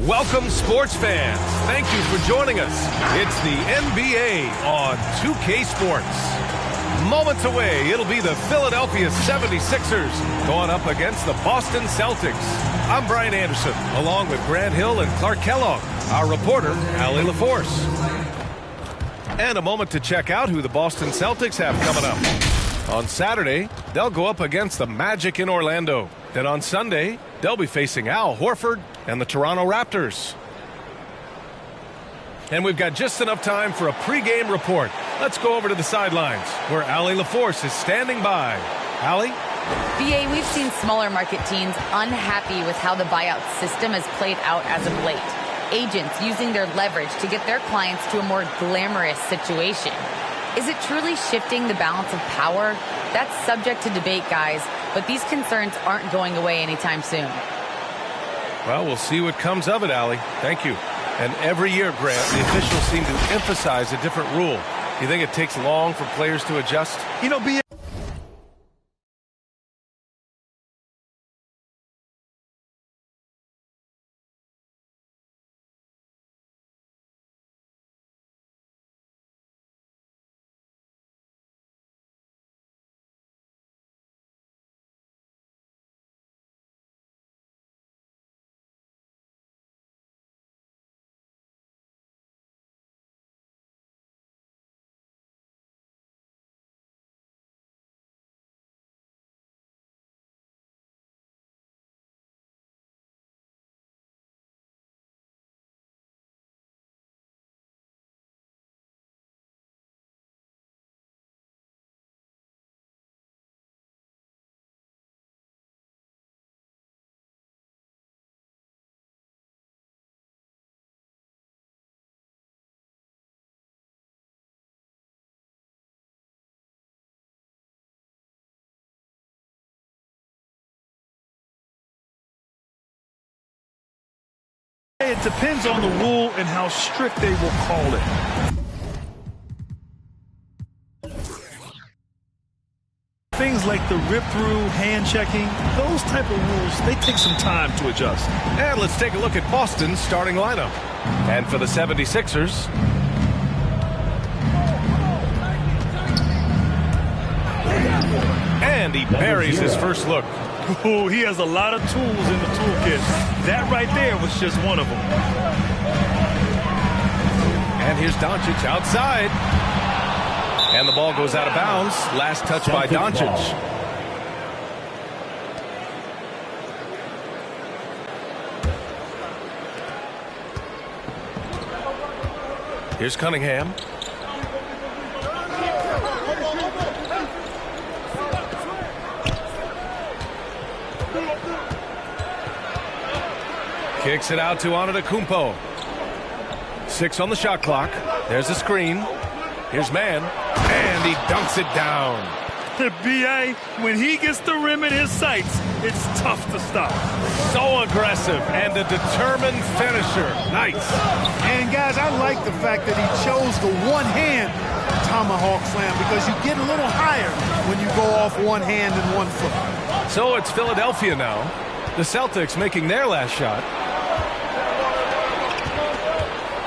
Welcome, sports fans. Thank you for joining us. It's the NBA on 2K Sports. Moments away, it'll be the Philadelphia 76ers going up against the Boston Celtics. I'm Brian Anderson, along with Grant Hill and Clark Kellogg, our reporter, Allie LaForce. And a moment to check out who the Boston Celtics have coming up. On Saturday, they'll go up against the Magic in Orlando. Then on Sunday, they'll be facing Al Horford and the Toronto Raptors. And we've got just enough time for a pregame report. Let's go over to the sidelines, where Allie LaForce is standing by. Allie? BA, we've seen smaller market teams unhappy with how the buyout system has played out as of late. Agents using their leverage to get their clients to a more glamorous situation. Is it truly shifting the balance of power? That's subject to debate, guys, but these concerns aren't going away anytime soon. Well, we'll see what comes of it, Allie. Thank you. And every year, Grant, the officials seem to emphasize a different rule. You think it takes long for players to adjust? You know, BA. It depends on the rule and how strict they will call it. Things like the rip-through, hand-checking, those type of rules, they take some time to adjust. And let's take a look at Boston's starting lineup. And for the 76ers, and he buries his first look. Ooh, he has a lot of tools in the toolkit. That right there was just one of them. And here's Doncic outside. And the ball goes out of bounds. Last touch by Doncic. Here's Cunningham. Kicks it out to Antetokounmpo. 6 on the shot clock. There's a screen. Here's Mann. And he dunks it down. The BA, when he gets the rim in his sights, it's tough to stop. So aggressive and a determined finisher. Nice. And guys, I like the fact that he chose the one-hand tomahawk slam because you get a little higher when you go off one hand and one foot. So it's Philadelphia now. The Celtics making their last shot.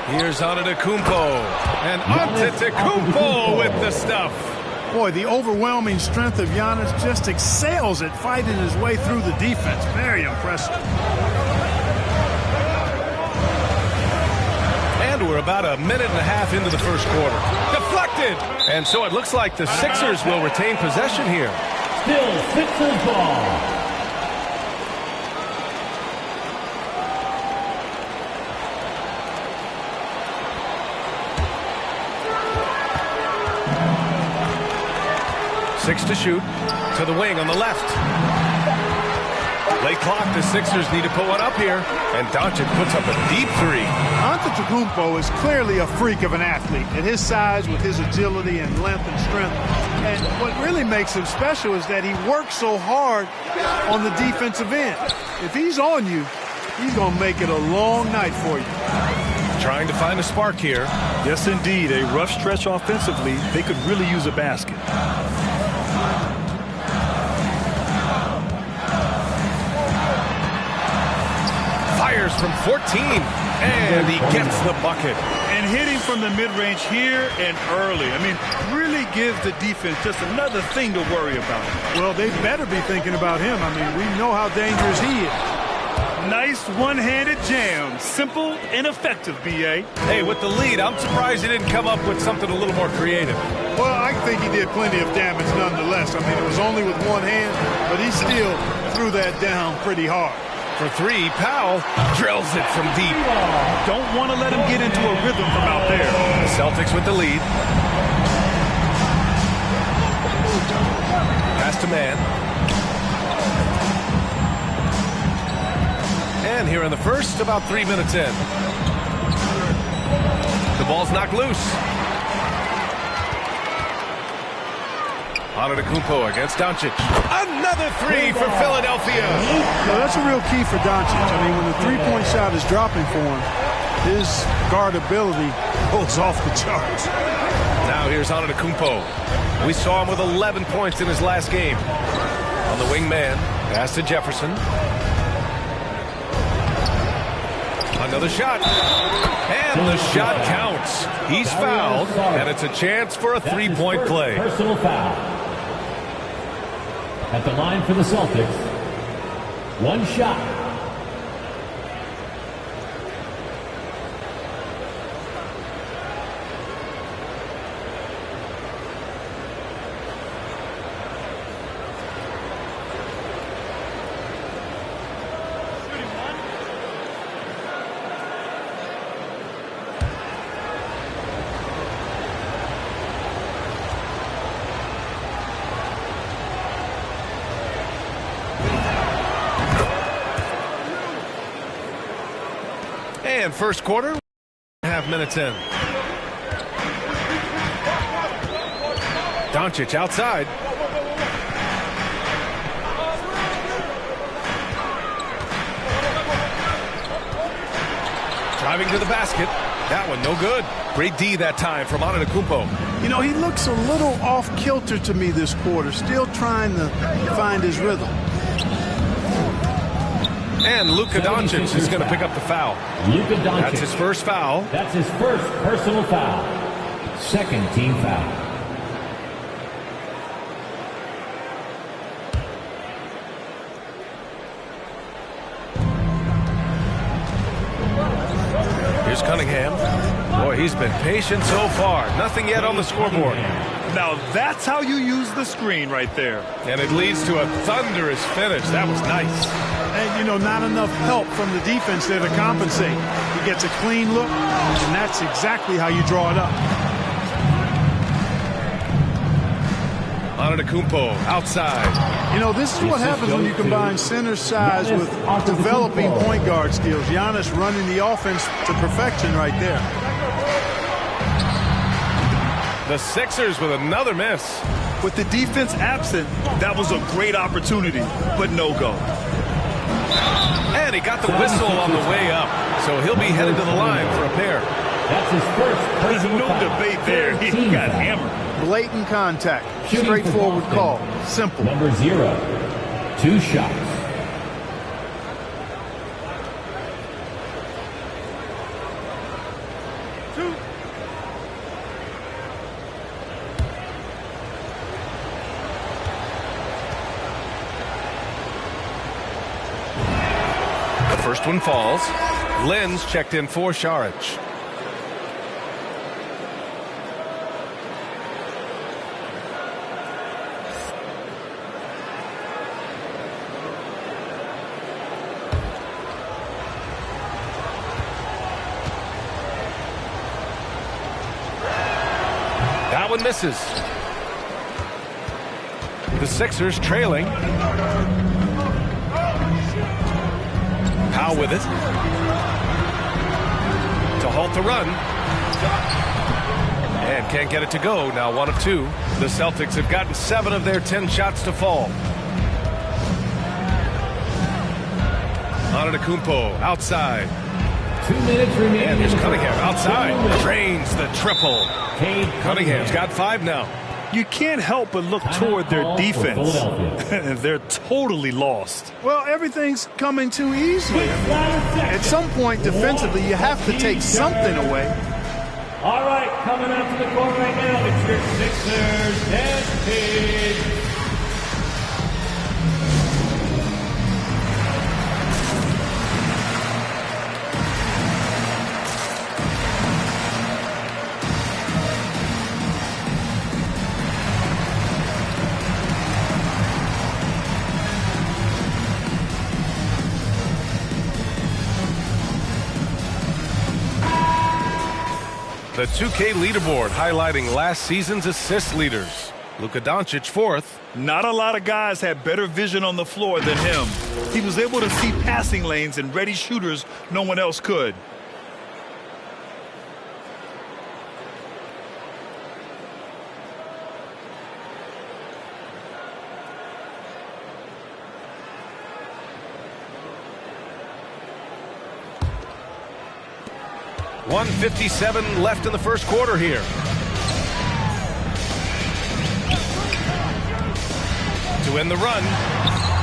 Here's Antetokounmpo. And Antetokounmpo with the stuff. Boy, the overwhelming strength of Giannis just excels at fighting his way through the defense. Very impressive. And we're about a minute and a half into the first quarter. Deflected! And so it looks like the Sixers will retain possession here. Still Sixers ball. Six to shoot. To the wing on the left. Late clock. The Sixers need to put one up here. And Doncic puts up a deep three. Antetokounmpo is clearly a freak of an athlete. At his size, with his agility and length and strength. And what really makes him special is that he works so hard on the defensive end. If he's on you, he's going to make it a long night for you. Trying to find a spark here. Yes, indeed. A rough stretch offensively. They could really use a basket. fires from 14, and he gets the bucket. And hitting from the mid-range here and early. I mean, really gives the defense just another thing to worry about. Well, they better be thinking about him. I mean, we know how dangerous he is. Nice one-handed jam. Simple and effective, B.A. Hey, with the lead, I'm surprised he didn't come up with something a little more creative. Well, I think he did plenty of damage nonetheless. I mean, it was only with one hand, but he still threw that down pretty hard. For three, Powell drills it from deep. Don't want to let him get into a rhythm from out there. The Celtics with the lead. Pass to man. And here in the first, about 3 minutes in. The ball's knocked loose. Antetokounmpo against Doncic. Another three for Philadelphia. So that's a real key for Doncic. I mean, when the three-point shot is dropping for him, his guardability goes off the charts. Now here's Antetokounmpo. We saw him with 11 points in his last game. On the wing man, pass to Jefferson. Another shot. And the shot counts. He's fouled, and it's a chance for a three-point play. Personal foul. At the line for the Celtics, one shot. And first quarter, half minutes in. Doncic outside. Driving to the basket. That one no good. Great D that time from Antetokounmpo. You know, he looks a little off-kilter to me this quarter, still trying to find his rhythm. And Luka Doncic is going to pick up the foul. Luka Doncic. That's his first foul. That's his first personal foul. Second team foul. Here's Cunningham. Boy, he's been patient so far. Nothing yet on the scoreboard. Now that's how you use the screen right there. And it leads to a thunderous finish. That was nice. And, you know, not enough help from the defense there to compensate. He gets a clean look, and that's exactly how you draw it up. Antetokounmpo outside. You know, this is what happens when you combine center size with developing point guard skills. Giannis running the offense to perfection right there. The Sixers with another miss. With the defense absent, that was a great opportunity, but no go. And he got the whistle on the way up, so he'll be headed to the line for a pair. That's his first There's personal no foul. debate there. He got hammered. Blatant contact. Shooting for Straightforward Boston. call. Simple. Number 0. 2 shots. The first one falls. Lenz checked in for Saric. That one misses. The Sixers trailing. Powell with it. To halt the run. And can't get it to go. Now 1 of 2. The Celtics have gotten 7 of their 10 shots to fall. Antetokounmpo outside. 2 minutes remaining. And here's Cunningham outside. Drains the triple. Cunningham's got 5 now. You can't help but look toward their defense. And they're totally lost. Well, everything's coming too easily. At some point, defensively, you have to take something away. All right, coming out to the court right now, it's your Sixers, Dan Page. The 2K leaderboard highlighting last season's assist leaders. Luka Doncic fourth. Not a lot of guys had better vision on the floor than him. He was able to see passing lanes and ready shooters no one else could. .157 left in the first quarter here. To end the run.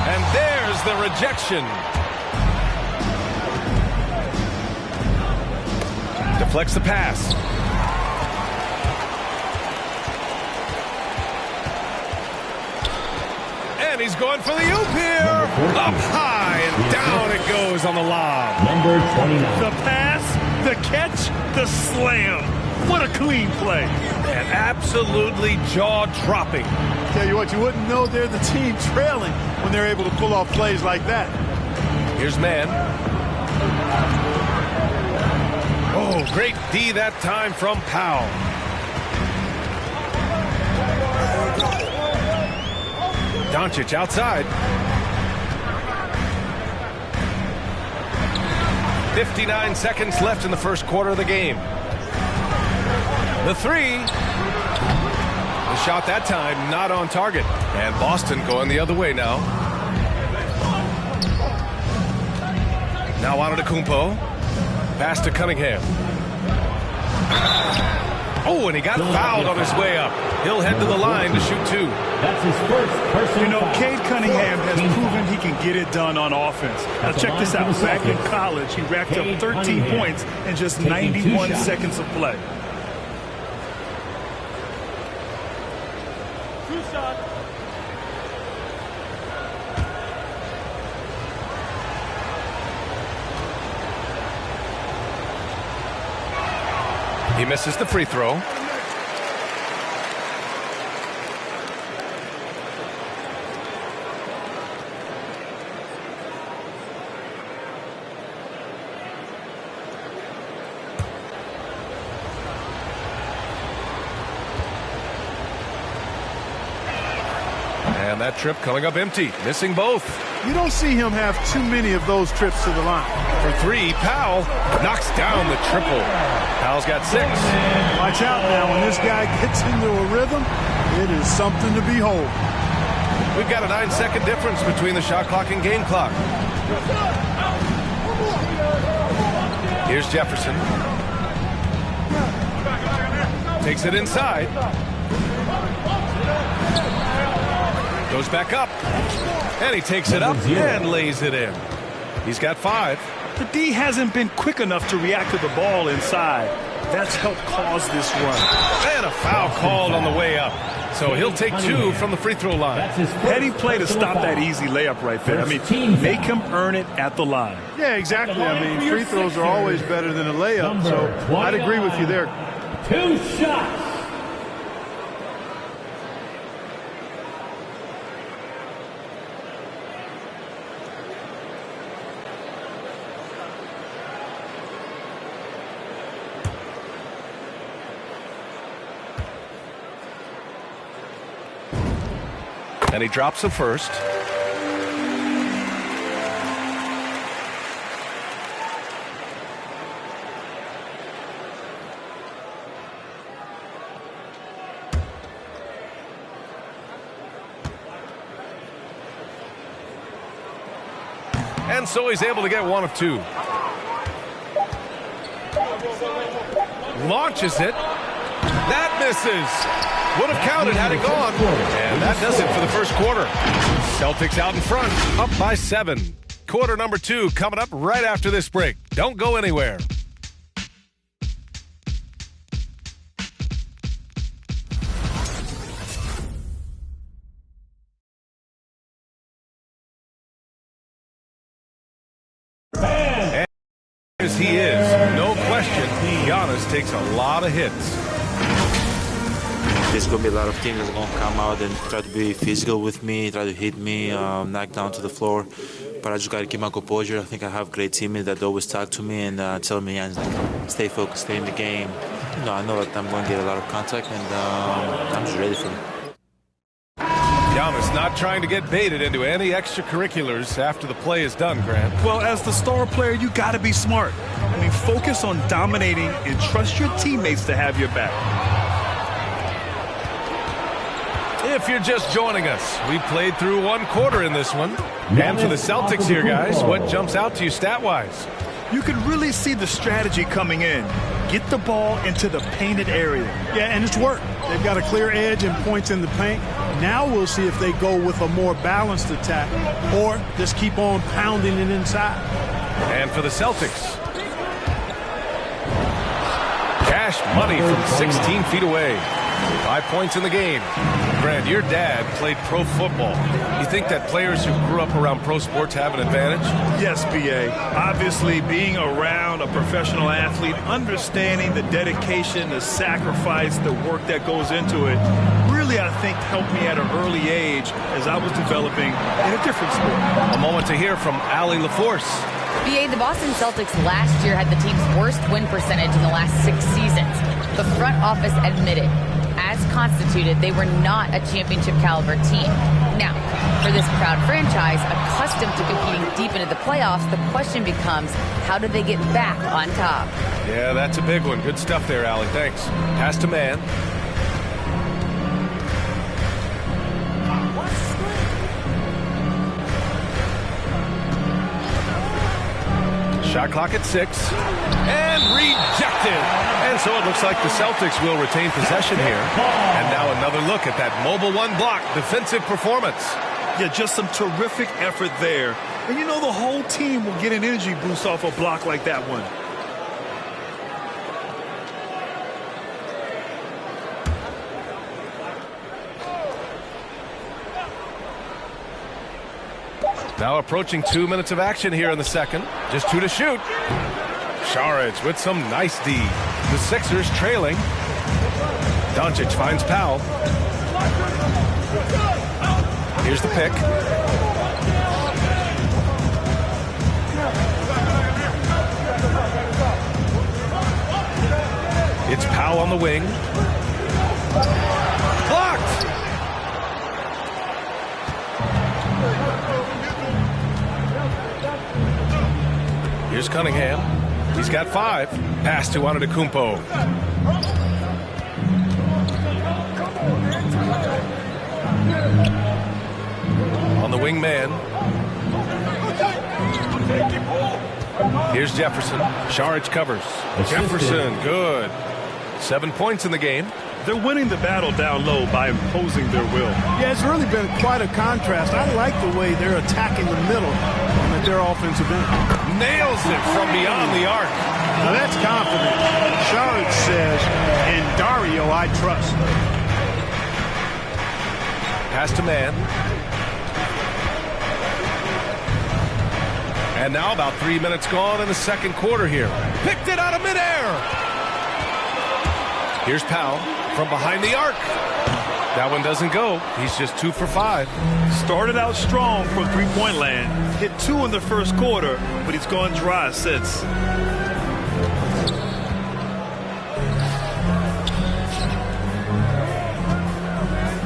And there's the rejection. Deflects the pass. And he's going for the oop here. Up high and down it goes on the lob. Number 29. The pass, the catch, the slam. What a clean play. And absolutely jaw-dropping. Tell you what, you wouldn't know they're the team trailing when they're able to pull off plays like that. Here's man. Oh, great D that time from Powell. Doncic outside. 59 seconds left in the first quarter of the game. The three. The shot that time not on target. And Boston going the other way now. Now Antetokounmpo. Pass to Cunningham. Oh, and he got fouled on his way up. He'll head to the line to shoot two. That's his first personal You know, foul. Cade Cunningham has proven he can get it done on offense. Now check this out. Back in college, he racked up 13 points in just 91 seconds of play. He misses the free throw. And that trip coming up empty, missing both. You don't see him have too many of those trips to the line. For three, Powell knocks down the triple. Powell's got 6. Watch out now. When this guy gets into a rhythm, it is something to behold. We've got a 9-second difference between the shot clock and game clock. Here's Jefferson. Takes it inside. Goes back up. And he takes it up and lays it in. He's got 5. The D hasn't been quick enough to react to the ball inside. That's helped cause this run. And a foul called on the way up. So he'll take 2 from the free throw line. Heady play to stop that easy layup right there. I mean, make him earn it at the line. Yeah, exactly. I mean, free throws are always better than a layup, so I'd agree with you there. 2 shots. And he drops the first. And so he's able to get 1 of 2. Launches it. That misses. Would have counted had it gone. And that does it for the first quarter. Celtics out in front, up by 7. Quarter number 2 coming up right after this break. Don't go anywhere. And as he is, no question, Giannis takes a lot of hits. There's going to be a lot of teams that's going to come out and try to be physical with me, try to hit me, knock down to the floor. But I just got to keep my composure. I think I have great teammates that always talk to me and tell me, stay focused, stay in the game. You know, I know that I'm going to get a lot of contact, and I'm just ready for it. Giannis not trying to get baited into any extracurriculars after the play is done, Grant. Well, as the star player, you got to be smart. I mean, focus on dominating and trust your teammates to have your back. If you're just joining us, we played through 1 quarter in this one. And for the Celtics here, guys, what jumps out to you stat-wise? You can really see the strategy coming in. Get the ball into the painted area. Yeah, and it's worked. They've got a clear edge and points in the paint. Now we'll see if they go with a more balanced attack or just keep on pounding it inside. And for the Celtics, cash money from 16 feet away. 5 points in the game. Grant, your dad played pro football. You think that players who grew up around pro sports have an advantage? Yes, BA. Obviously, being around a professional athlete, understanding the dedication, the sacrifice, the work that goes into it, really, I think, helped me at an early age as I was developing in a different sport. A moment to hear from Allie LaForce. BA, the Boston Celtics last year had the team's worst win percentage in the last 6 seasons. The front office admitted, as constituted, they were not a championship caliber team. Now, for this proud franchise, accustomed to competing deep into the playoffs, the question becomes, how do they get back on top? Yeah, that's a big one. Good stuff there, Allie. Thanks. Pass to man. Shot clock at 6. And rejected. And so it looks like the Celtics will retain possession here. And now another look at that mobile 1 block defensive performance. Yeah, just some terrific effort there. And you know the whole team will get an energy boost off a block like that one. Now approaching 2 minutes of action here in the second. Just 2 to shoot. Saric with some nice D. The Sixers trailing. Doncic finds Powell. Here's the pick. It's Powell on the wing. Blocked! Here's Cunningham. He's got 5. Pass to Antetokounmpo. On the wing man. Here's Jefferson. Saric covers. Jefferson, good. 7 points in the game. They're winning the battle down low by imposing their will. Yeah, it's really been quite a contrast. I like the way they're attacking the middle at their offensive end. Nails it from beyond the arc. Now that's confident. Saric says, "In Dario, I trust." Pass to man. And now about 3 minutes gone in the second quarter here. Picked it out of midair. Here's Powell from behind the arc. That one doesn't go. He's just 2 for 5. Started out strong from three-point land. Hit 2 in the first quarter, but he's gone dry since.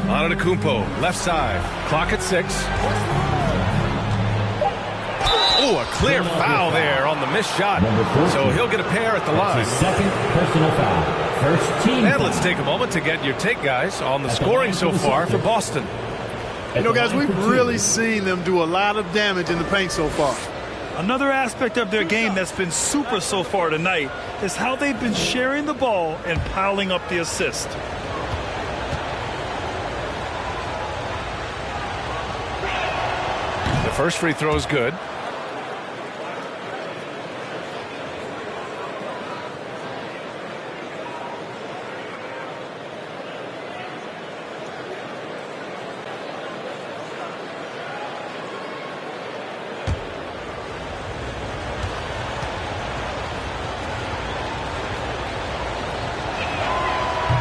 Antetokounmpo, left side. Clock at 6. Oh, a clear foul there on the missed shot. So he'll get a pair at the line. Second personal foul. First team. And let's take a moment to get your take, guys, on the scoring so far for Boston. You know, guys, we've really seen them do a lot of damage in the paint so far. Another aspect of their game that's been super so far tonight is how they've been sharing the ball and piling up the assist. First free throw is good.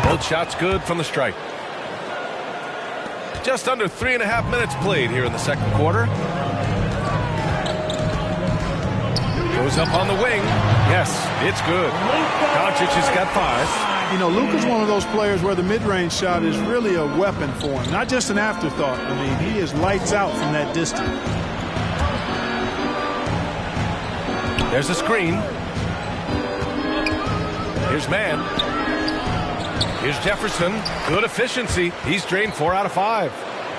Both shots good from the stripe. Just under 3.5 minutes played here in the second quarter. Goes up on the wing. Yes, it's good. Doncic has got 5. You know, Luka's one of those players where the mid-range shot is really a weapon for him, not just an afterthought. I mean, he is lights out from that distance. There's a screen. Here's man. Here's Jefferson. Good efficiency. He's drained 4 out of 5.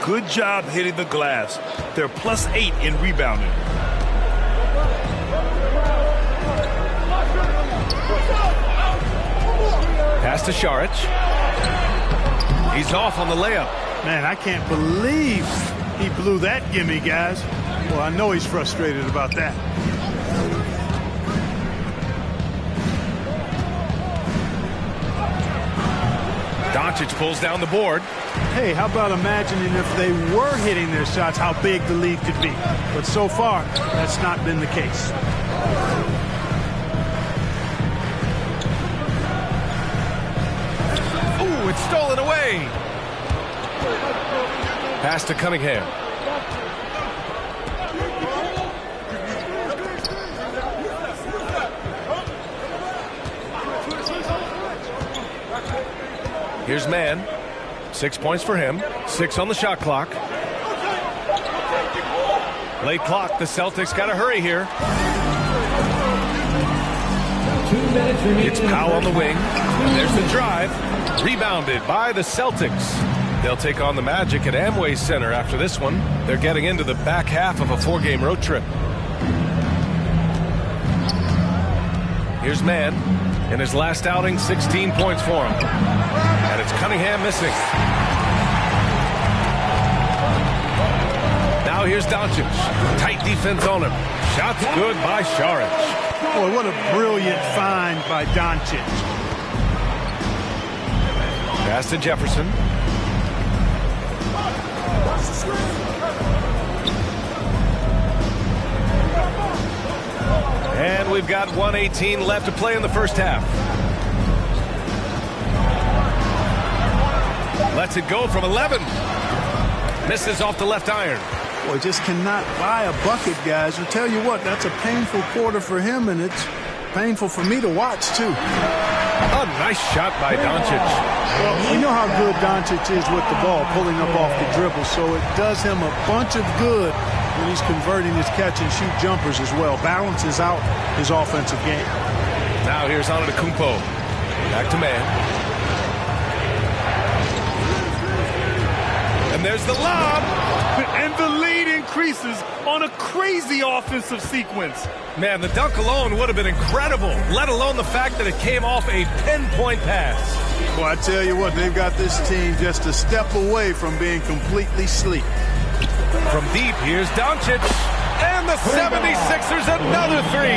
Good job hitting the glass. They're +8 in rebounding. Pass to Šarić. He's off on the layup. Man, I can't believe he blew that gimme, guys. Well, I know he's frustrated about that. Doncic pulls down the board. Hey, how about imagining if they were hitting their shots, how big the lead could be. But so far, that's not been the case. Ooh, it's stolen away. Pass to Cunningham. Here's man. 6 points for him. 6 on the shot clock. Late clock. The Celtics got to hurry here. 2 minutes remaining. It's Powell on the wing. There's the drive. Rebounded by the Celtics. They'll take on the Magic at Amway Center after this one. They're getting into the back half of a 4-game road trip. Here's man. In his last outing, 16 points for him. And it's Cunningham missing. Now here's Doncic. Tight defense on him. Shots good by Šarić. Boy, what a brilliant find by Doncic. Pass to Jefferson. And we've got 1:18 left to play in the first half. Lets it go from 11. Misses off the left iron. Boy, just cannot buy a bucket, guys. I'll tell you what, that's a painful quarter for him, and it's painful for me to watch, too. A nice shot by Doncic. Well, we know how good Doncic is with the ball, pulling up off the dribble, so it does him a bunch of good when he's converting his catch-and-shoot jumpers as well. Balances out his offensive game. Now here's Antetokounmpo. Back to man. And there's the lob. And the lead increases on a crazy offensive sequence. Man, the dunk alone would have been incredible, let alone the fact that it came off a pinpoint pass. Well, I tell you what, they've got this team just a step away from being completely sleep. From deep, here's Doncic. And the 76ers another 3.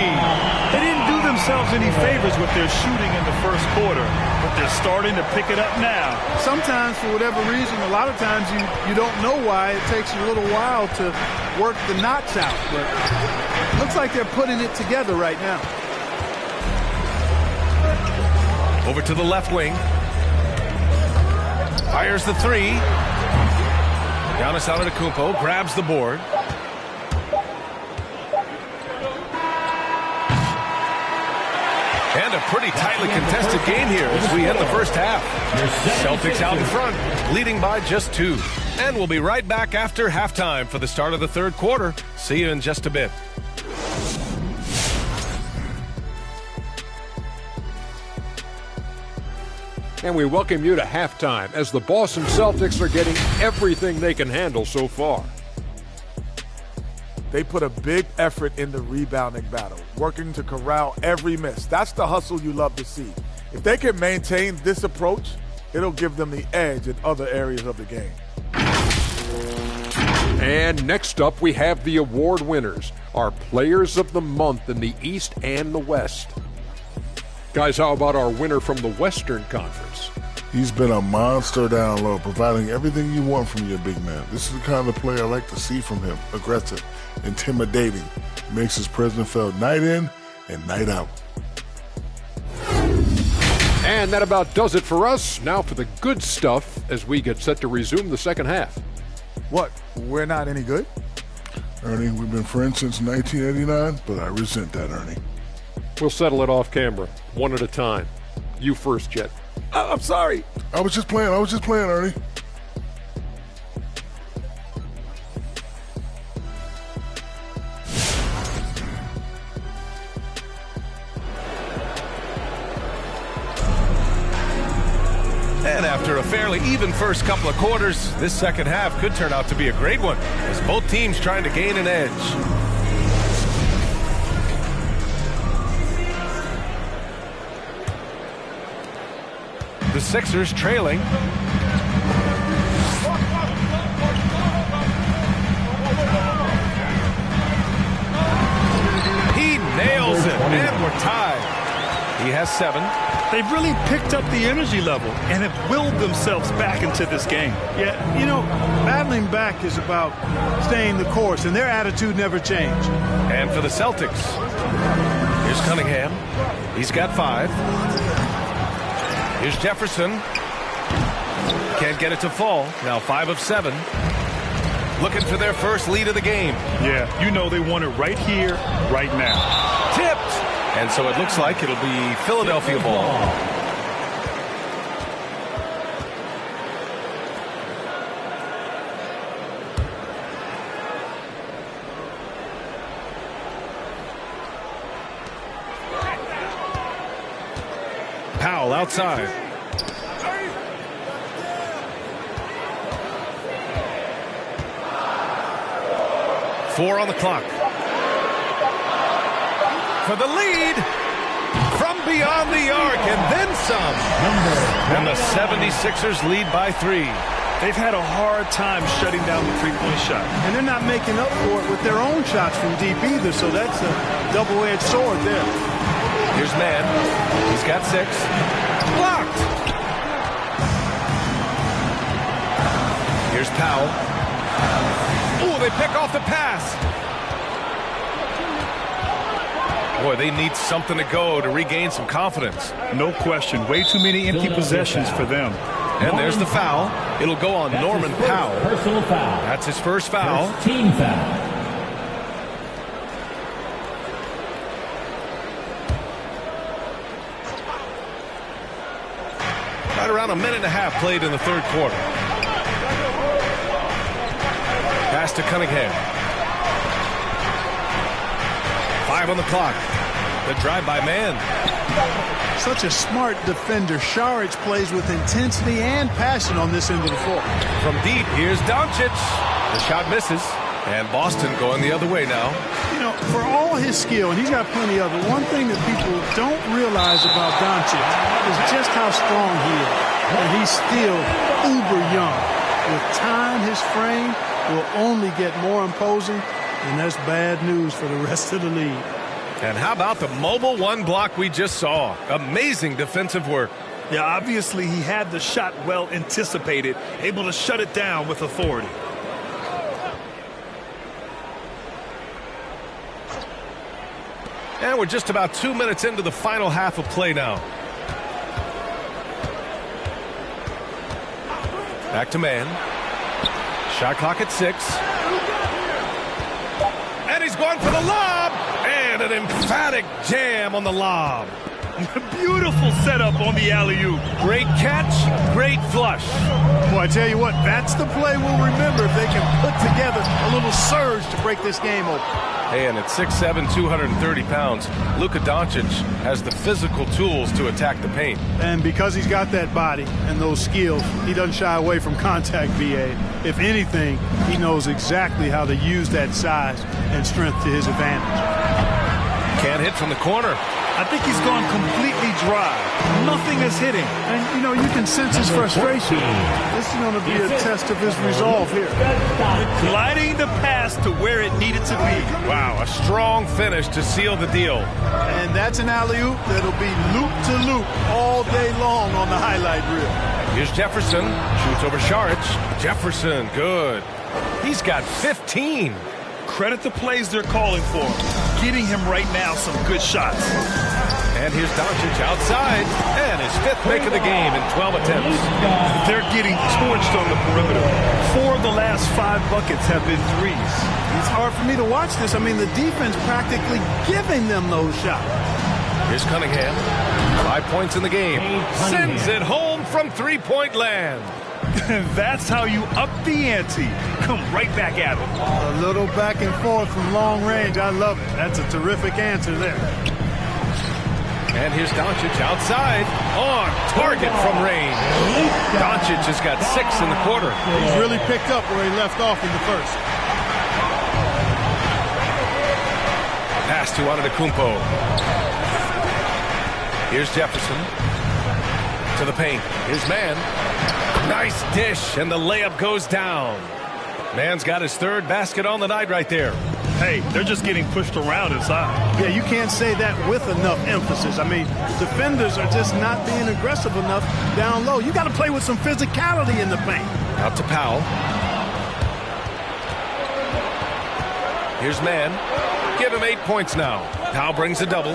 They didn't do themselves any favors with their shooting in the first quarter, but they're starting to pick it up now. Sometimes, for whatever reason, a lot of times you don't know why. It takes a little while to work the knots out. But it looks like they're putting it together right now. Over to the left wing. Fires the 3. Giannis Antetokounmpo grabs the board. And a pretty tightly contested game here as we end the first half. Celtics out in front, leading by just 2. And we'll be right back after halftime for the start of the third quarter. See you in just a bit. And we welcome you to halftime as the Boston Celtics are getting everything they can handle so far. They put a big effort in the rebounding battle, working to corral every miss. That's the hustle you love to see. If they can maintain this approach, it'll give them the edge in other areas of the game. And next up, we have the award winners, our Players of the Month in the East and the West. Guys, how about our winner from the Western Conference? He's been a monster down low, providing everything you want from your big man. This is the kind of player I like to see from him. Aggressive, intimidating, makes his presence felt night in and night out. And that about does it for us. Now for the good stuff as we get set to resume the second half. What? We're not any good? Ernie, we've been friends since 1989, but I resent that, Ernie. We'll settle it off camera, one at a time. You first, Jet. I'm sorry. I was just playing, Ernie. And after a fairly even first couple of quarters, this second half could turn out to be a great one, as both teams trying to gain an edge. The Sixers trailing. He nails it, and we're tied. He has 7. They've really picked up the energy level and have willed themselves back into this game. Yeah, you know, battling back is about staying the course, and their attitude never changed. And for the Celtics, here's Cunningham. He's got 5. Here's Jefferson. Can't get it to fall. Now 5 of 7. Looking for their first lead of the game. Yeah, you know they want it right here, right now. Tipped! And so it looks like it'll be Philadelphia ball. Powell outside. Four on the clock. For the lead from beyond the arc, and then some. And the 76ers lead by 3. They've had a hard time shutting down the three-point shot. And they're not making up for it with their own shots from deep either, so that's a double-edged sword there. Here's Mann. He's got 6. Blocked. Here's Powell. Oh, they pick off the pass. Boy, they need something to go to regain some confidence. No question. Way too many empty possessions for them. And there's the foul. It'll go on Norman Powell. Personal foul. That's his first foul. First team foul. Right around a minute and a half played in the third quarter. Pass to Cunningham. 5 on the clock. The drive by Mann. Such a smart defender. Šarić plays with intensity and passion on this end of the floor. From deep, here's Doncic. The shot misses. And Boston going the other way now. You know, for all his skill, and he's got plenty of it, one thing that people don't realize about Doncic is just how strong he is. And he's still uber young. With time, his frame will only get more imposing, and that's bad news for the rest of the league. And how about the mobile one block we just saw? Amazing defensive work. Yeah, obviously he had the shot well anticipated, able to shut it down with authority. And we're just about 2 minutes into the final half of play now. Back to Mann. Shot clock at 6. And he's going for the lob. And an emphatic jam on the lob. Beautiful setup on the alley-oop. Great catch, great flush. Boy, I tell you what, that's the play we'll remember if they can put together a little surge to break this game open. And at 6'7", 230 pounds, Luka Doncic has the physical tools to attack the paint. And because he's got that body and those skills, he doesn't shy away from contact, BA. If anything, he knows exactly how to use that size and strength to his advantage. Can't hit from the corner. I think he's gone completely dry. Nothing is hitting. And, you know, you can sense his frustration. This is going to be a test of his resolve here. Gliding the pass to where it needed to be. Wow, a strong finish to seal the deal. And that's an alley-oop that'll be loop-to-loop all day long on the highlight reel. Here's Jefferson. Shoots over Saric. Jefferson, good. He's got 15. Credit the plays they're calling for. Getting him right now some good shots. And here's Doncic outside. And his 5th make of the game in 12 attempts. They're getting torched on the perimeter. 4 of the last 5 buckets have been threes. It's hard for me to watch this. I mean, the defense practically giving them those shots. Here's Cunningham. 5 points in the game. Sends it home from three-point land. That's how you up the ante. Come right back at him. A little back and forth from long range. I love it. That's a terrific answer there. And here's Doncic outside. On target from range. Doncic has got 6 in the quarter. He's really picked up where he left off in the first. Pass to Antetokounmpo. Here's Jefferson. To the paint. Here's Mann. Nice dish, and the layup goes down. Mann's got his 3rd basket on the night right there. Hey, they're just getting pushed around inside. Yeah, you can't say that with enough emphasis. I mean, defenders are just not being aggressive enough down low. You got to play with some physicality in the paint. Out to Powell. Here's Mann. Give him 8 points now. Powell brings a double.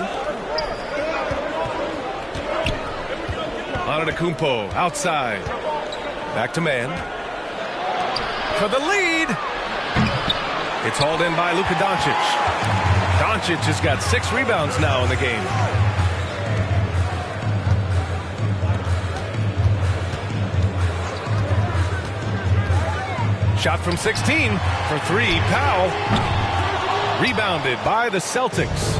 Antetokounmpo outside. Back to Mann. For the lead. It's hauled in by Luka Doncic. Doncic has got 6 rebounds now in the game. Shot from 16 for 3. Powell. Rebounded by the Celtics.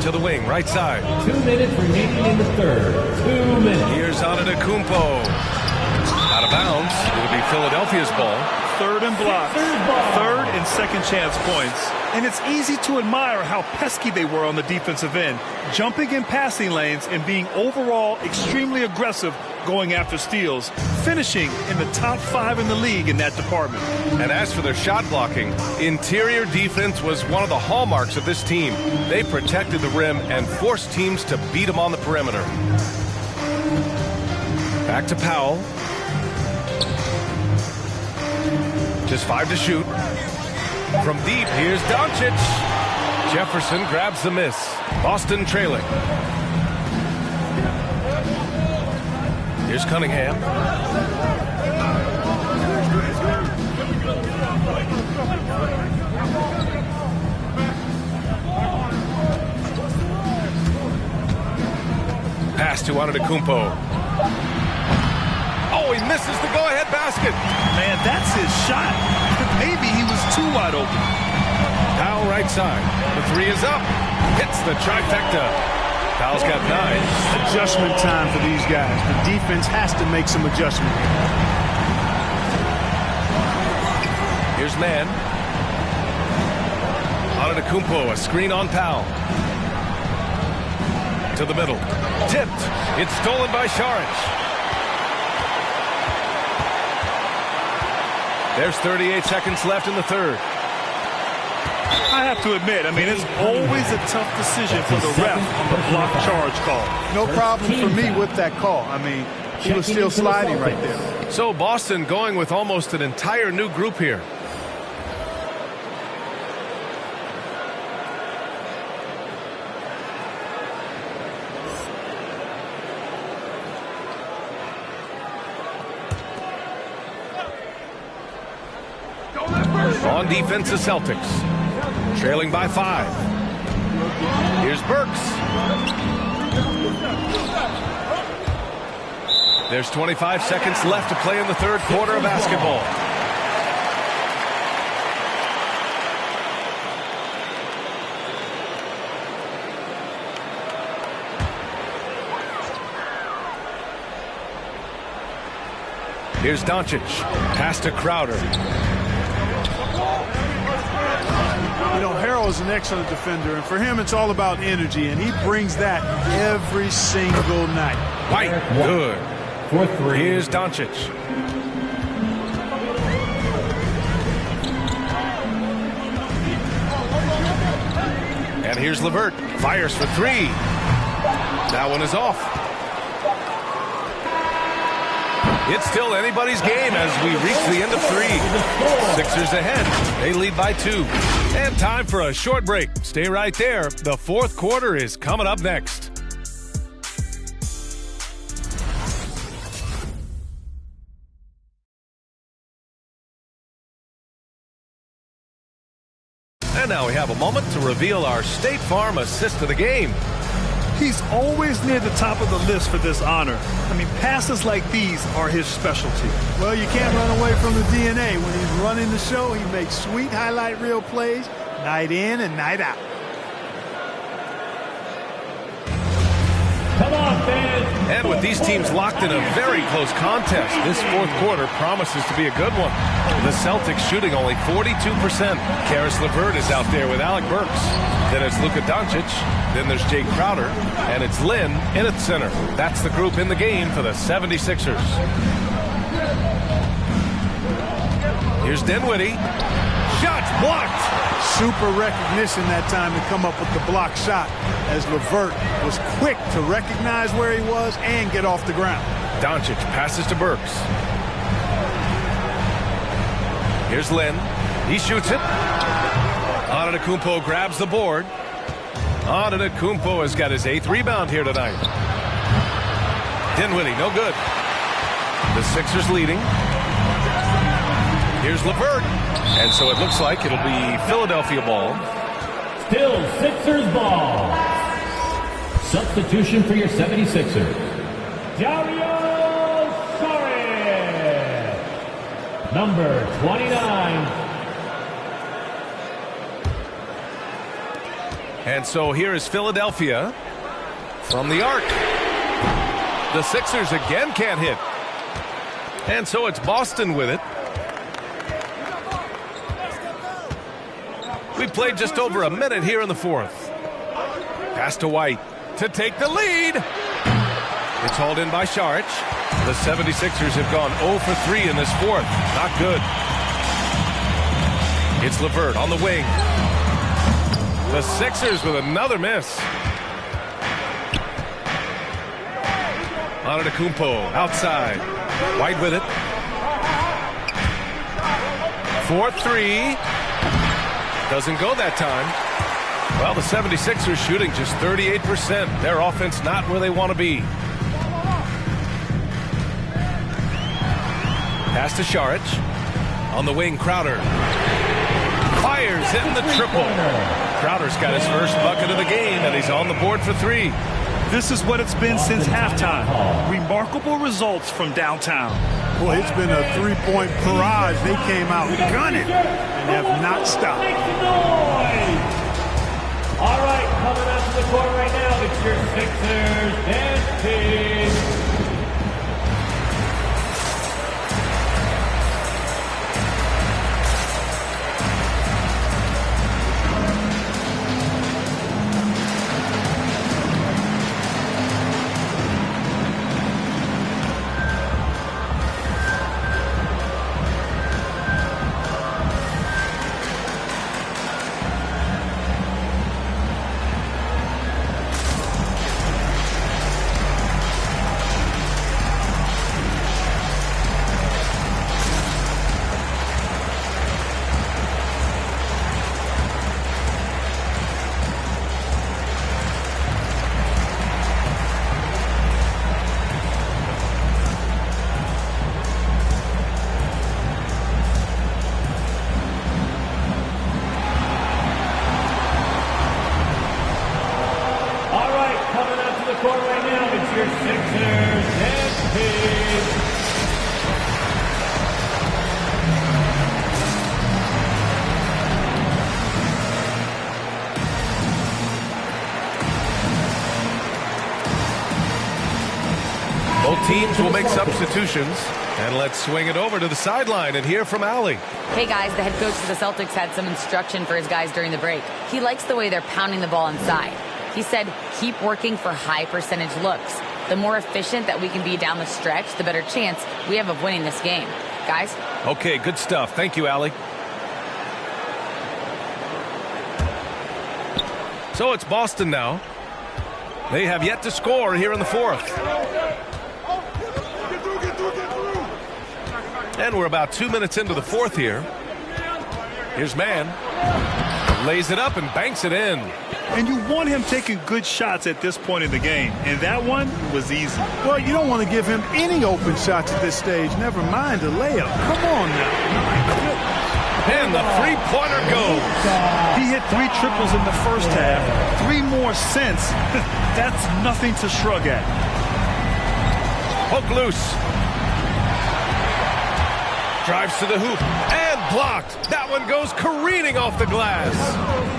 To the wing, right side. 2 minutes remaining in the third. 2 minutes. Here's Antetokounmpo. Out of bounds. It'll be Philadelphia's ball. 3rd and blocks. 3rd and second chance points. And it's easy to admire how pesky they were on the defensive end, jumping in passing lanes and being overall extremely aggressive going after steals, finishing in the top 5 in the league in that department. And as for their shot blocking, interior defense was one of the hallmarks of this team. They protected the rim and forced teams to beat them on the perimeter. Back to Powell. Just 5 to shoot. From deep, here's Doncic. Jefferson grabs the miss. Boston trailing. Here's Cunningham. Pass to Antetokounmpo. Oh, he misses the go-ahead basket. Man, that's his shot. Maybe he was too wide open. Powell right side. The 3 is up. Hits the trifecta. Powell's got 9. Adjustment time for these guys. The defense has to make some adjustment. Here's Mann. Antetokounmpo, a screen on Powell. To the middle. Tipped. It's stolen by Saric. There's 38 seconds left in the third. I have to admit, I mean, it's always a tough decision for the ref on the block charge call. No problem for me with that call. I mean, he was still sliding right there. So Boston going with almost an entire new group here. On defense, the Celtics. Trailing by 5. Here's Burks. There's 25 seconds left to play in the third quarter of basketball. Here's Doncic. Pass to Crowder. You know, Harrell is an excellent defender, and for him it's all about energy, and he brings that every single night. White, good. For 3. Here's Doncic. And here's LeVert. Fires for 3. That one is off. It's still anybody's game as we reach the end of 3. Sixers ahead. They lead by 2. And time for a short break. Stay right there. The fourth quarter is coming up next. And now we have a moment to reveal our State Farm assist of the game. He's always near the top of the list for this honor. I mean, passes like these are his specialty. Well, you can't run away from the DNA. When he's running the show, he makes sweet highlight reel plays night in and night out. Come on, fans. And with these teams locked in a very close contest, this fourth quarter promises to be a good one. The Celtics shooting only 42%. Karis LeVert is out there with Alec Burks. Then it's Luka Doncic. Then there's Jake Crowder. And it's Lynn in at center. That's the group in the game for the 76ers. Here's Dinwiddie. Shots blocked. Super recognition that time to come up with the block shot, as LeVert was quick to recognize where he was and get off the ground. Doncic passes to Burks. Here's Lynn. He shoots it. Antetokounmpo grabs the board. Antetokounmpo has got his 8th rebound here tonight. Dinwiddie, no good. The Sixers leading. Here's LeVert. And so it looks like it'll be Philadelphia ball. Still Sixers ball. Substitution for your 76ers. Dario Saric. Number 29. And so here is Philadelphia from the arc. The Sixers again can't hit. And so it's Boston with it. We played just over a minute here in the fourth. Pass to White to take the lead. It's hauled in by Saric. The 76ers have gone 0 for 3 in this fourth. Not good. It's LeVert on the wing. The Sixers with another miss. Antetokounmpo outside. White with it. 4-3. Doesn't go that time. Well, the 76ers shooting just 38%. Their offense not where they want to be. Pass to Saric. On the wing, Crowder. Fires, hitting the triple. Crowder's got his first bucket of the game, and he's on the board for 3. This is what it's been since halftime. Remarkable results from downtown. Boy, it's been a three-point barrage. They came out gunning and have not stopped. All right, coming out to the court right now, it's your Sixers dance team. Coach will make substitutions. And let's swing it over to the sideline and hear from Allie. Hey guys, the head coach of the Celtics had some instruction for his guys during the break. He likes the way they're pounding the ball inside. He said, keep working for high percentage looks. The more efficient that we can be down the stretch, the better chance we have of winning this game. Guys? Okay, good stuff. Thank you, Allie. So it's Boston now. They have yet to score here in the fourth. And we're about 2 minutes into the fourth here. Here's Mann. Lays it up and banks it in. And you want him taking good shots at this point in the game. And that one was easy. Well, you don't want to give him any open shots at this stage. Never mind a layup. Come on now. And the three-pointer goes. He hit 3 triples in the first half. 3 more since. That's nothing to shrug at. Poke loose. Drives to the hoop and blocked. That one goes careening off the glass.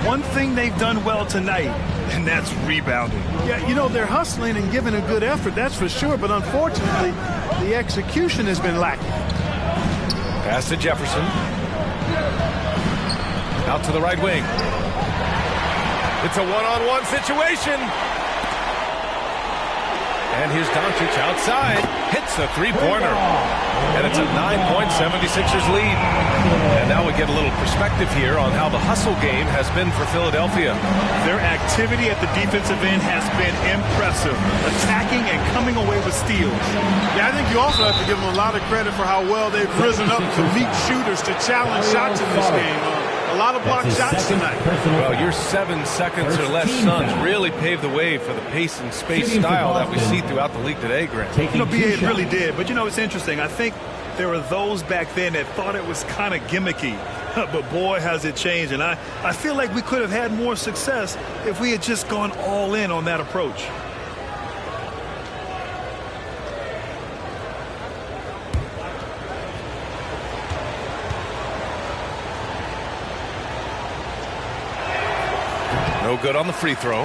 One thing they've done well tonight, and that's rebounding. Yeah, you know, they're hustling and giving a good effort, that's for sure. But unfortunately, the execution has been lacking. Pass to Jefferson. Out to the right wing. It's a one-on-one situation. And here's Doncic outside. Hits the three-pointer. And it's a 9-point 76ers lead. And now we get a little perspective here on how the hustle game has been for Philadelphia. Their activity at the defensive end has been impressive. Attacking and coming away with steals. Yeah, I think you also have to give them a lot of credit for how well they've risen up to meet shooters to challenge shots in this game. A lot of blocked shots tonight. Well, your 7 seconds or less Suns really paved the way for the pace and space style that we see throughout the league today, Grant. You know, BA, it really did. But, you know, it's interesting. I think there were those back then that thought it was kind of gimmicky. But, boy, has it changed. And I feel like we could have had more success if we had just gone all in on that approach. No good on the free throw.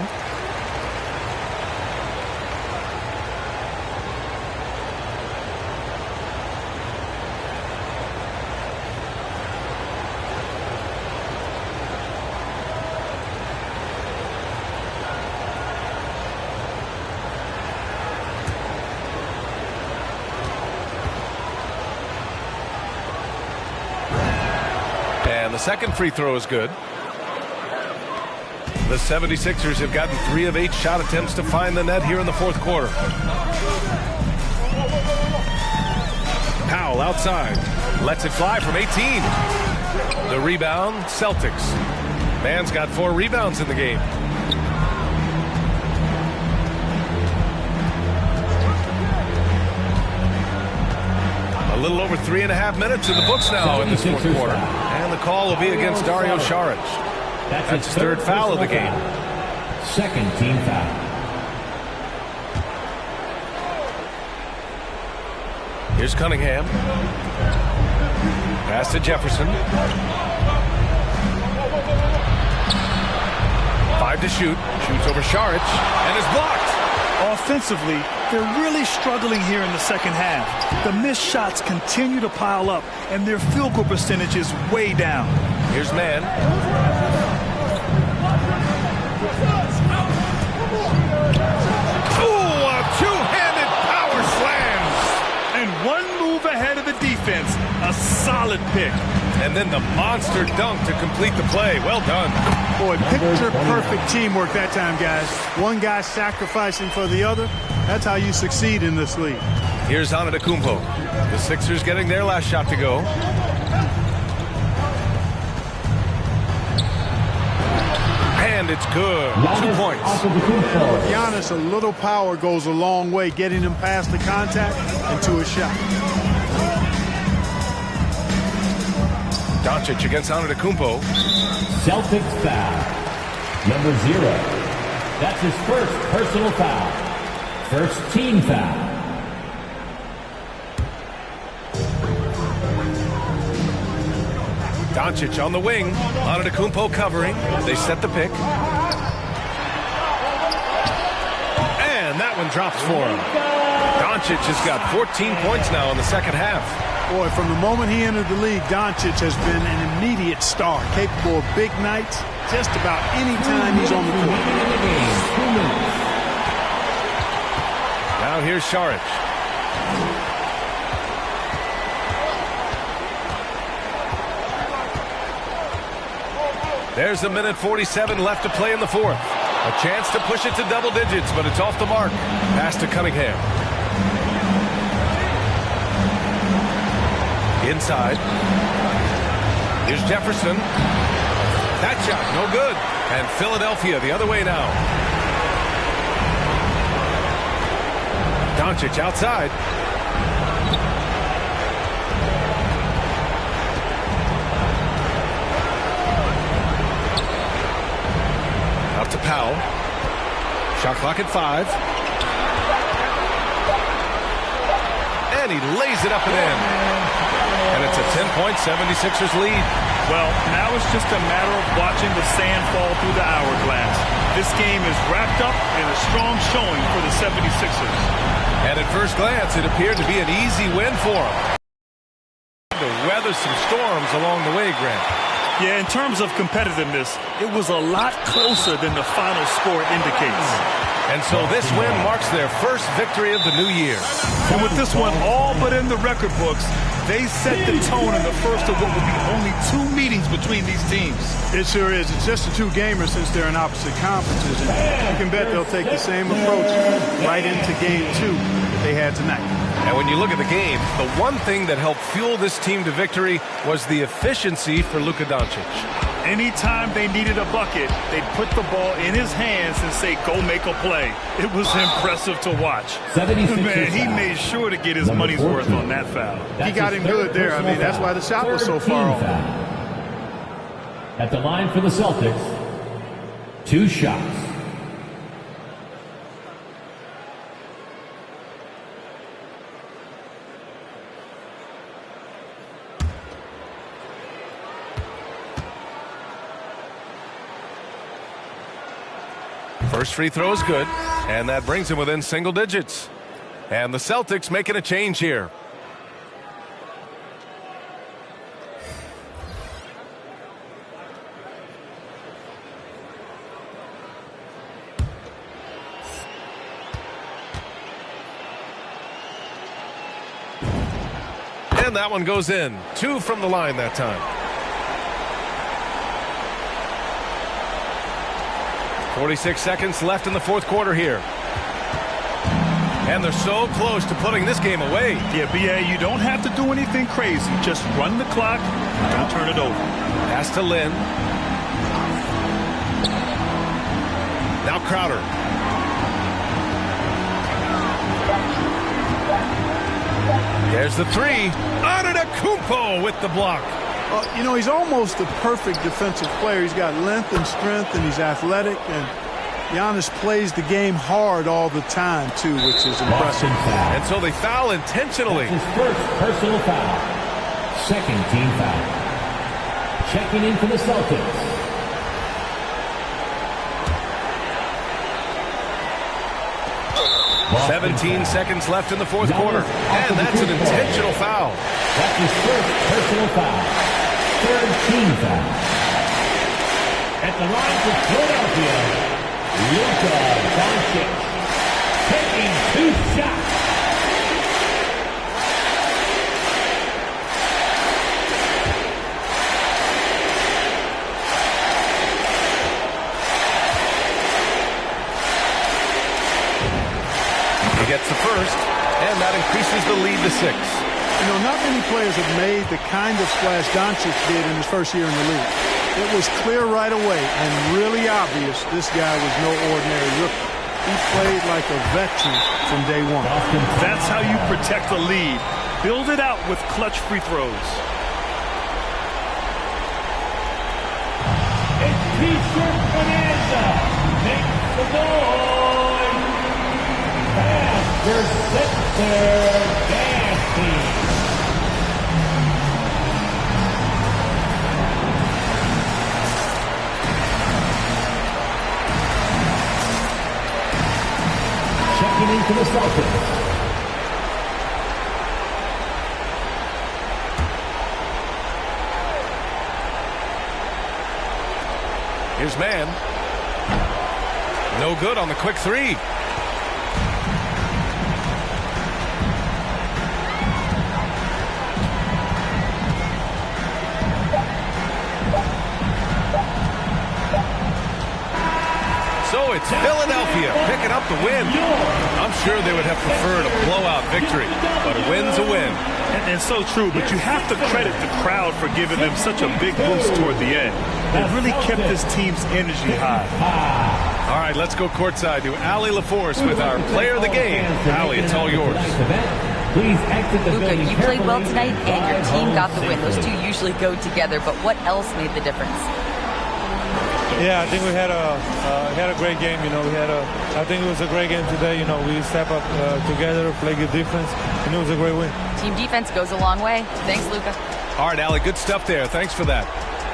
And the second free throw is good. The 76ers have gotten 3 of 8 shot attempts to find the net here in the fourth quarter. Powell outside. Lets it fly from 18. The rebound, Celtics. Mann's got 4 rebounds in the game. A little over 3.5 minutes in the books now in this fourth quarter. And the call will be against Dario Saric. That's his third foul of the game. Second team foul. Here's Cunningham. Pass to Jefferson. 5 to shoot. Shoots over Saric and is blocked. Offensively, they're really struggling here in the second half. The missed shots continue to pile up, and their field goal percentage is way down. Here's Mann. Oh, a two-handed power slams. And one move ahead of the defense. A solid pick. And then the monster dunk to complete the play. Well done. Boy, picture-perfect teamwork that time, guys. One guy sacrificing for the other. That's how you succeed in this league. Here's Antetokounmpo. The Sixers getting their last shot to go. And it's good. 2 points. With Giannis, a little power goes a long way, getting him past the contact and to a shot. Doncic against Antetokounmpo. Celtics foul. Number 0. That's his first personal foul. First team foul. Doncic on the wing. Antetokounmpo covering. They set the pick. And that one drops for him. Doncic has got 14 points now in the second half. Boy, from the moment he entered the league, Doncic has been an immediate star, capable of big nights just about any time he's on the court. Now here's Šarić. There's a minute 47 left to play in the fourth. A chance to push it to double digits, but it's off the mark. Pass to Cunningham. Inside. Here's Jefferson. That shot, no good. And Philadelphia the other way now. Doncic outside. Out to Powell. Shot clock at 5. And he lays it up and in. And it's a 10-point 76ers lead. Well, now it's just a matter of watching the sand fall through the hourglass. This game is wrapped up in a strong showing for the 76ers. And at first glance, it appeared to be an easy win for them. To weather some storms along the way, Grant. Yeah, in terms of competitiveness, it was a lot closer than the final score indicates. And so this win marks their first victory of the new year. And with this one all but in the record books, they set the tone in the first of what will be only 2 meetings between these teams. It sure is. It's just a 2-gamer since they're in opposite conferences. And you can bet they'll take the same approach right into game 2 that they had tonight. And when you look at the game, the one thing that helped fuel this team to victory was the efficiency for Luka Doncic. Anytime they needed a bucket, they'd put the ball in his hands and say, go make a play. It was impressive to watch. Man, he made sure to get his money's worth on that foul. He got him good there. I mean, that's why the shot was so far off. At the line for the Celtics, 2 shots. First free throw is good, and that brings him within single digits. And the Celtics making a change here. And that one goes in. 2 from the line that time. 46 seconds left in the fourth quarter here. And they're so close to putting this game away. Yeah, BA, you don't have to do anything crazy. Just run the clock. Don't turn it over. Pass to Lin. Now Crowder. There's the 3. Antetokounmpo with the block. You know, he's almost the perfect defensive player. He's got length and strength, and he's athletic. And Giannis plays the game hard all the time, too, which is impressive. And so they foul intentionally. That's his first personal foul. Second team foul. Checking in for the Celtics. Boston 17 foul. seconds left in the fourth quarter. And that's an intentional foul. That's his first personal foul. Third team foul. At the line for Philadelphia, Luka Doncic taking 2 shots. He gets the first, and that increases the lead to 6. You know, not many players have made the kind of splash Doncic did in his first year in the league. It was clear right away and really obvious this guy was no ordinary rookie. He played like a veteran from day one. That's how you protect a lead. Build it out with clutch free throws. It's T-shirt Bonanza. Make the noise. Master Sixer Nasty. Checking into the Celtics, Here's man. No good on the quick three. So it's Philadelphia picking up the win. I'm sure they would have preferred a blowout victory, but a win's a win. And so true, but you have to credit the crowd for giving them such a big boost toward the end. It really kept this team's energy high. All right, let's go courtside to Allie LaForce with our player of the game. Allie, it's all yours. Luka, you played well tonight, and your team got the win. Those two usually go together, but what else made the difference? Yeah, I think we had a great game. I think it was a great game today. We step up together, play good defense, and it was a great win. Team defense goes a long way. Thanks, Luka. All right, Allie, good stuff there. Thanks for that.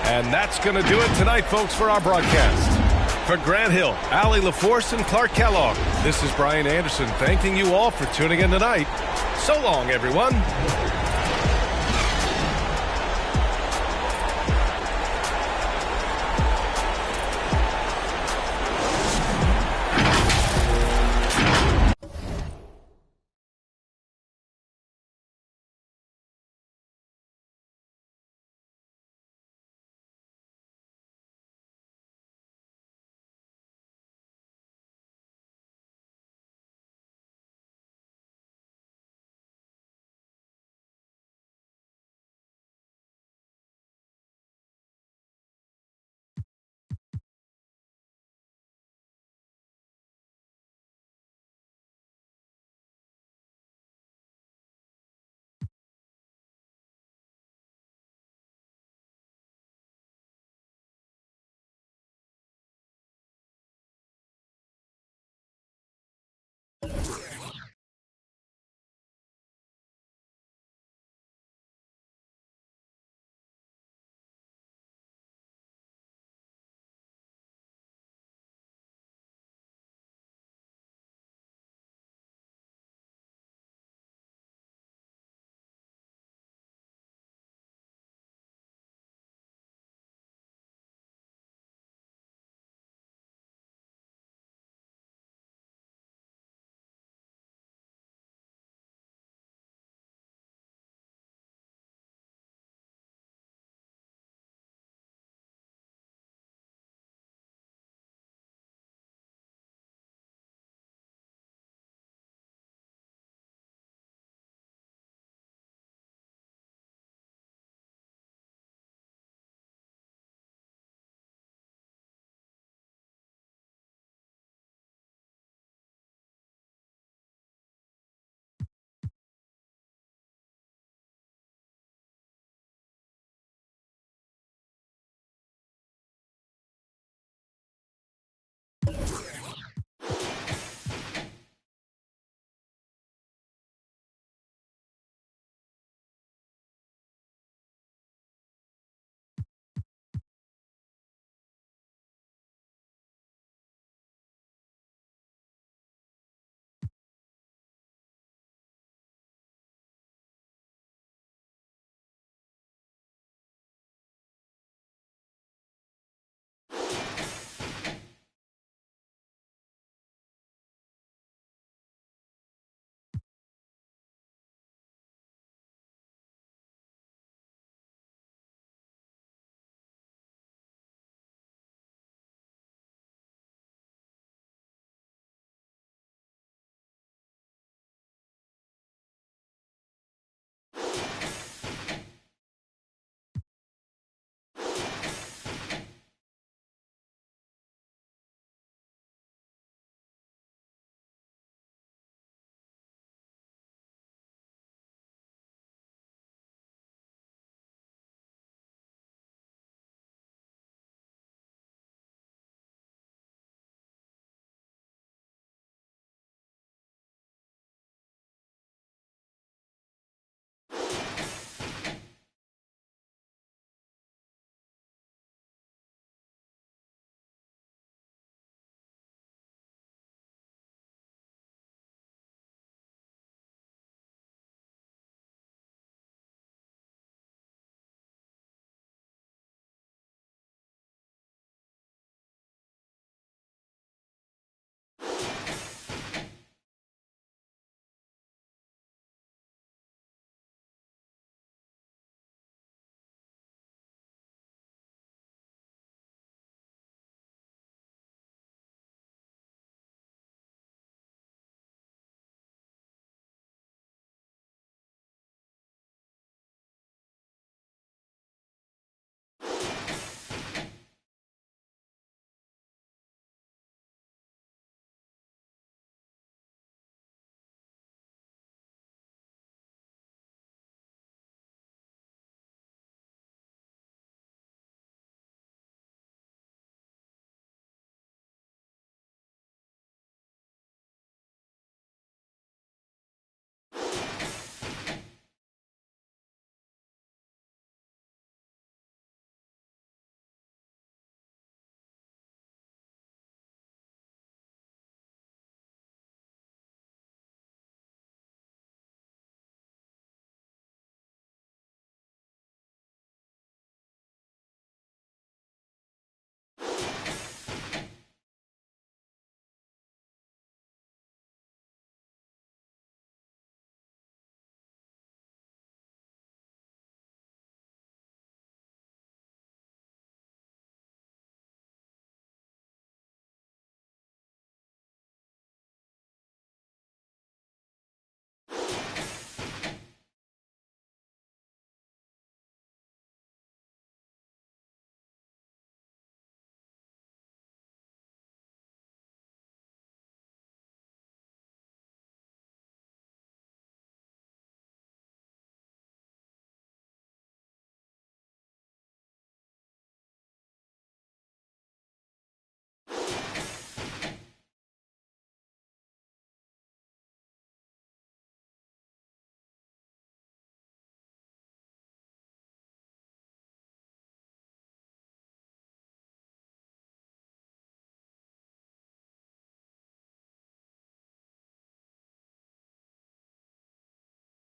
And that's going to do it tonight, folks, for our broadcast. For Grant Hill, Allie LaForce, and Clark Kellogg, this is Brian Anderson thanking you all for tuning in tonight. So long, everyone.